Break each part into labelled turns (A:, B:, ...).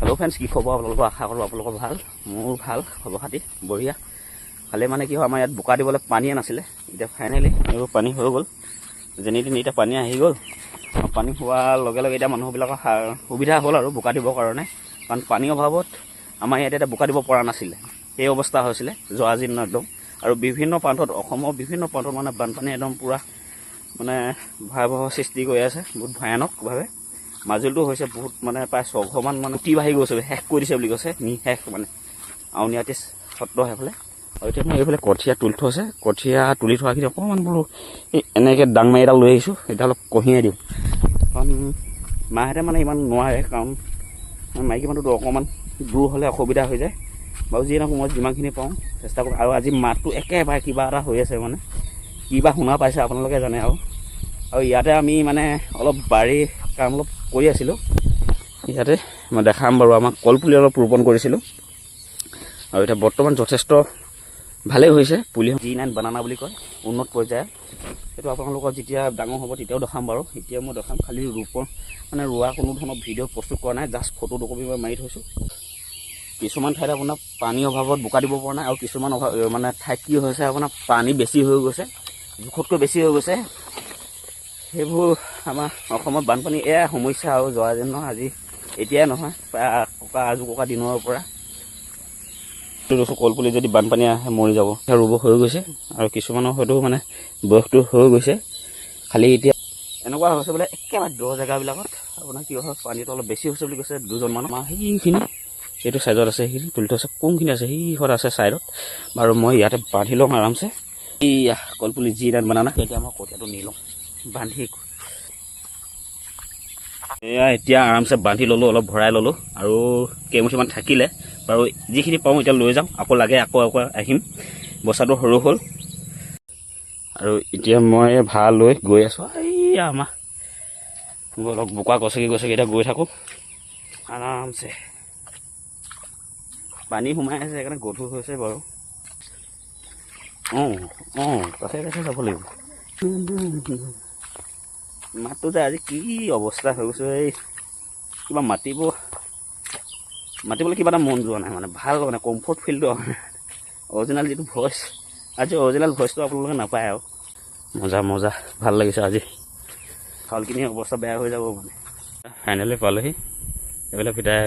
A: Hello' friends, কি খবৰ আপোনালোকৰ? আশা কৰোঁ আপোনালোকৰ ভাল। মোৰ ভাল, খবৰ খাতি বঢ়িয়া। খালি মানে কি হয়, আমাৰ ইয়াত বোকা দিবলৈ পানীয়ে নাছিলে। এতিয়া ফাইনেলি এইবোৰ পানী হৈ গ'ল, যেনি তেনি এতিয়া পানী আহি গ'ল। পানী হোৱাৰ লগে লগে এতিয়া মানুহবিলাকৰ সুবিধা হ'ল আৰু বোকা দিবৰ কাৰণে, কাৰণ পানীৰ অভাৱত আমাৰ ইয়াতে এতিয়া বোকা দিব পৰা নাছিলে। সেই অৱস্থা হৈছিলে জৰাজীৰ্ণ একদম। আৰু বিভিন্ন প্ৰান্তত, অসমৰ বিভিন্ন প্ৰান্তত মানে বানপানী একদম পূৰা মানে ভয়াৱহ সৃষ্টি কৰি আছে, বহুত ভয়ানকভাৱে। মাজুলীটো হৈছে বহুত মানে প্ৰায় 6 ঘৰমান মানে উটি বাঢ়ি গৈছে, শেষ কৰি দিছে বুলি কৈছে, নিশেষ মানে আউনীআটী সত্ৰ সেইফালে। আৰু এতিয়া মই এইফালে কঠীয়া তুলি থৈছে, কঠীয়া তুলি থোৱাখিনি অকণমান বোলো এনেকৈ ডাং মাৰি এডাল লৈ আহিছোঁ, এতিয়া অলপ কঢ়িয়াই দিওঁ। কাৰণ মাহঁতে মানে ইমান নোৱাৰে, কাৰণ মাইকী মানুহটো অকণমান দূৰ হ'লে অসুবিধা হৈ যায়। বাৰু যিয়ে নহওক মই যিমানখিনি পাওঁ চেষ্টা কৰোঁ। আৰু আজি মাতটো একেবাৰে কিবা এটা হৈ আছে, মানে কিবা শুনা পাইছে আপোনালোকে জানে আৰু ইয়াতে আমি মানে অলপ বাৰী কাম অলপ কৰি আছিলোঁ। ইয়াতে মই দেখাম বাৰু, আমাক কলপুলি অলপ ৰোপণ কৰিছিলোঁ আৰু এতিয়া বৰ্তমান যথেষ্ট ভালেই হৈছে। পুলি G9 বানানা বুলি কয়, উন্নত পৰ্যায়ৰ। সেইটো আপোনালোকৰ যেতিয়া ডাঙৰ হ'ব তেতিয়াও দেখাম বাৰু। এতিয়া মই দেখাম, খালি ৰোপণ মানে ৰোৱা কোনো ধৰণৰ ভিডিঅ' প্ৰস্তুত কৰা নাই, জাষ্ট ফটো দুকপি মই মাৰি থৈছোঁ। কিছুমান ঠাইত আপোনাৰ পানীৰ অভাৱত বোকা দিব পৰা নাই, আৰু কিছুমান মানে ঠাইত কি হৈছে আপোনাৰ পানী বেছি হৈ গৈছে, জোখতকৈ বেছি হৈ গৈছে। সেইবোৰ আমাৰ অসমত বানপানী এয়া সমস্যা আৰু জৰাজীৰ্ণ আজি এতিয়াই নহয়, প্ৰায় আজো দিনৰ পৰা কলপুলি যদি বানপানী আহে মৰি যাব। ৰুব হৈ গৈছে আৰু কিছুমানৰ হয়তো মানে বয়সটো হৈ গৈছে। খালি এতিয়া এনেকুৱা হৈছে বোলে একেবাৰে দ জেগাবিলাকত আপোনাৰ কি হয়, পানীটো অলপ বেছি হৈছে বুলি কৈছে দুজনমানৰ। সেইখিনি এইটো ছাইডত আছে, সেইখিনি তুলি থৈছে। কোনখিনি আছে সেইখন আছে ছাইডত বাৰু। মই ইয়াতে বান্ধি লওঁ আৰামছে। এইয়া কলপুলি G9 বানানা। এতিয়া মই কঠীয়াটো নি লওঁ বান্ধি। এয়া এতিয়া আৰামছে বান্ধি ল'লোঁ, অলপ ভৰাই ল'লোঁ আৰু কেইমুঠিমান থাকিলে বাৰু। যিখিনি পাওঁ এতিয়া লৈ যাম, আকৌ লাগে আকৌ আহিম। বস্তাটো সৰু হ'ল আৰু এতিয়া মই ভাড়া লৈ গৈ আছোঁ। এইয়া আমাৰ অলপ বোকা গছকি এতিয়া গৈ থাকোঁ আৰামছে। পানী সোমাই আছে সেইকাৰণে গধুৰ হৈছে বাৰু। কাষে কাষে যাব লাগিব। মাতটো যে আজি কি অৱস্থা হৈ গৈছে, এই কিবা মাতিবলৈ কিবা এটা মন যোৱা নাই, মানে ভাল মানে কমফৰ্ট ফিলটো অৰিজিনেল যিটো ভইচ, আজি অৰিজিনেল ভইচটো আপোনালোকে নাপায় আৰু। মজা ভাল লাগিছে আজি। চাউলখিনি অৱস্থা বেয়া হৈ যাব মানে। ফাইনেলি পালোহি, এইফালে পিতাই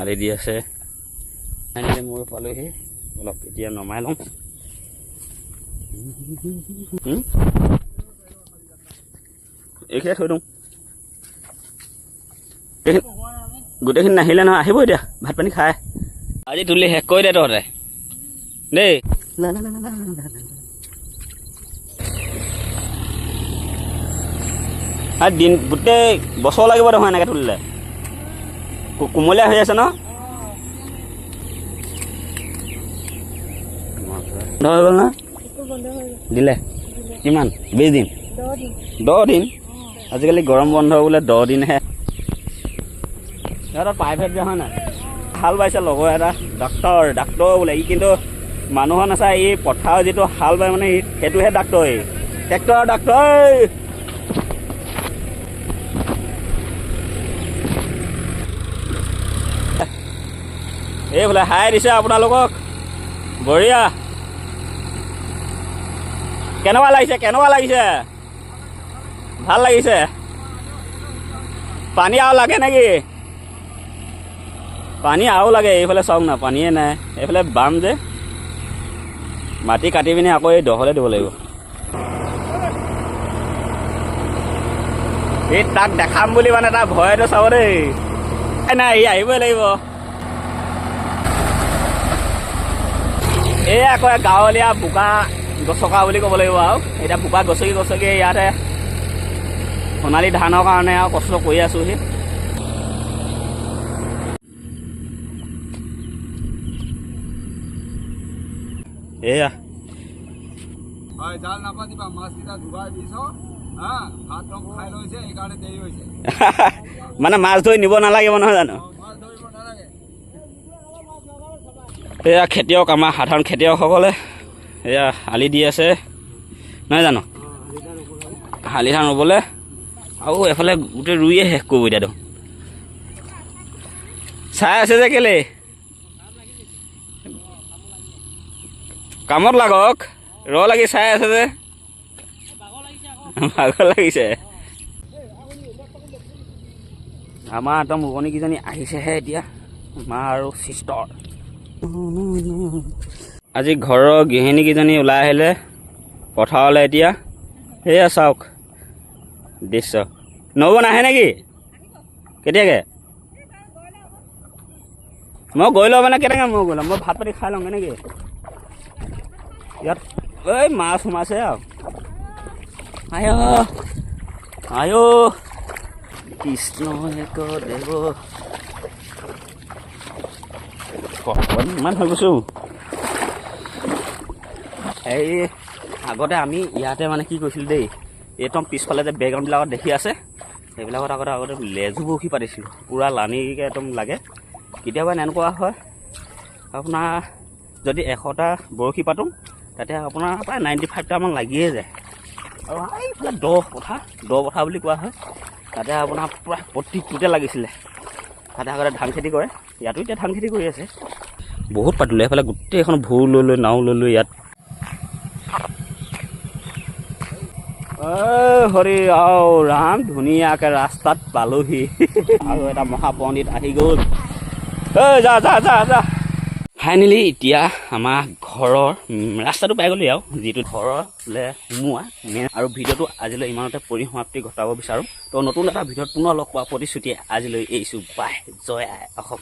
A: আলি দি আছে। ফাইনেলি মই পালোহি, অলপ এতিয়া নমাই লওঁ। এইখিনিতে থৈ দিওঁ, গোটেইখিনি নাহিলে নহয়, আহিব এতিয়া ভাত পানী খাই। আজি তুলি শেষ কৰি দে তহঁতে দেই। দিন গোটেই বছৰ লাগিব দেখোন এনেকৈ তুলিলে। কোমলীয়া হৈ আছে ন? বন্ধ হৈ গ'ল ন? দিলে কিমান? 20 দিন? 10 দিন? আজিকালি গৰম বন্ধ বোলে 10 দিনহে। সিহঁতৰ প্ৰাইভেট যে হয় নাই, হাল বাইছে লগৰ এটা ডাক্তৰ বোলে। ই কিন্তু মানুহৰ নাচায়, এই পথাৰৰ যিটো হাল বাই মানে সেইটোহে ডাক্তৰ। ট্ৰেক্টৰৰ ডাক্তৰ। এই বোলে হাই দিছে আপোনালোকক, বঢ়িয়া। কেনেকুৱা লাগিছে? ভাল লাগিছে। পানী আৰু লাগে নেকি? পানী আৰু লাগে। এইফালে চাওক না, পানীয়ে নাই। এইফালে বাম যে, মাটি কাটি পিনি আকৌ এই দহলে দিব লাগিব। এই তাক দেখাম বুলি মানে তাৰ ভয়টো চাব দেই। নাই ই আহিবই লাগিব। এই আকৌ গাঁৱলীয়া বোকা গছকা বুলি ক'ব লাগিব আৰু। এতিয়া বোকা গছকি ইয়াতে সোণালী ধানৰ কাৰণে আৰু কষ্ট কৰি আছোঁহি। এয়া মানে মাছ ধৰি নিব নালাগিব নহয় জানো? এয়া খেতিয়ক, আমাৰ সাধাৰণ খেতিয়কসকলে এয়া আলি দি আছে নহয় জানো? শালি ধান ৰুবলৈ। আৰু এফালে গোটেই ৰুইয়ে শেষ কৰিব এতিয়া। চাই আছে যে কেলে কামত লাগক লাগি চাই আছে যে ভাগৰ লাগিছে আমাৰ একদম উৰণীকেইজনী আহিছেহে এতিয়া মা আৰু চিষ্টাৰ আজি ঘৰৰ গৃহিণীকেইজনী ওলাই আহিলে পথাৰলৈ এতিয়া সেয়া চাওক দৃশ্য নবৌ নাহে নেকি কেতিয়াকৈ মই গৈ লওঁ মানে কেনেকৈ মই গৈ ল'ম মই ভাত পাতি খাই লওঁগৈ নেকি ইয়াত এই মাছ সোমাইছে আৰু আয়ো কৃষ্ণ এক দেৱ ইমান হৈ গৈছোঁ এই আগতে আমি ইয়াতে মানে কি কৈছিলোঁ দেই একদম পিছফালে যে বেকগ্ৰাউণ্ডবিলাকত দেখি আছে সেইবিলাকত আগতে লেজু বৰশী পাতিছিলোঁ পূৰা লানিকৈ একদম লাগে কেতিয়াবা এনেকুৱা হয় আপোনাৰ যদি 100টা বৰশী পাতোঁ তাতে আপোনাৰ প্ৰায় 95টামান লাগিয়ে যায় আৰু এইফালে দ পথাৰ বুলি কোৱা হয় তাতে আপোনাৰ প্ৰায় প্ৰত্যেকটোতে লাগিছিলে তাতে আগতে ধান খেতি কৰে ইয়াতো এতিয়া ধান খেতি কৰি আছে বহুত পাতিলোঁ এইফালে গোটেইখন ভূৰ লৈ নাও লৈ ইয়াত হৰি আও ৰাম ধুনীয়াকৈ ৰাস্তাত পালোহি আৰু এটা মহাপণ্ডিত আহি গ'ল যা ফাইনেলি এতিয়া আমাৰ ঘৰৰ ৰাস্তাটো পাই গ'লি আৰু যিটো ঘৰলৈ সোমোৱা মেইন আৰু ভিডিঅ'টো আজিলৈ ইমানতে পৰিসমাপ্তি ঘটাব বিচাৰোঁ তো নতুন এটা ভিডিঅ'ত পুনৰ লগ পোৱা প্ৰতিশ্ৰুতিয়ে আজিলৈ এৰিছোঁ বাই জয় আই অসম।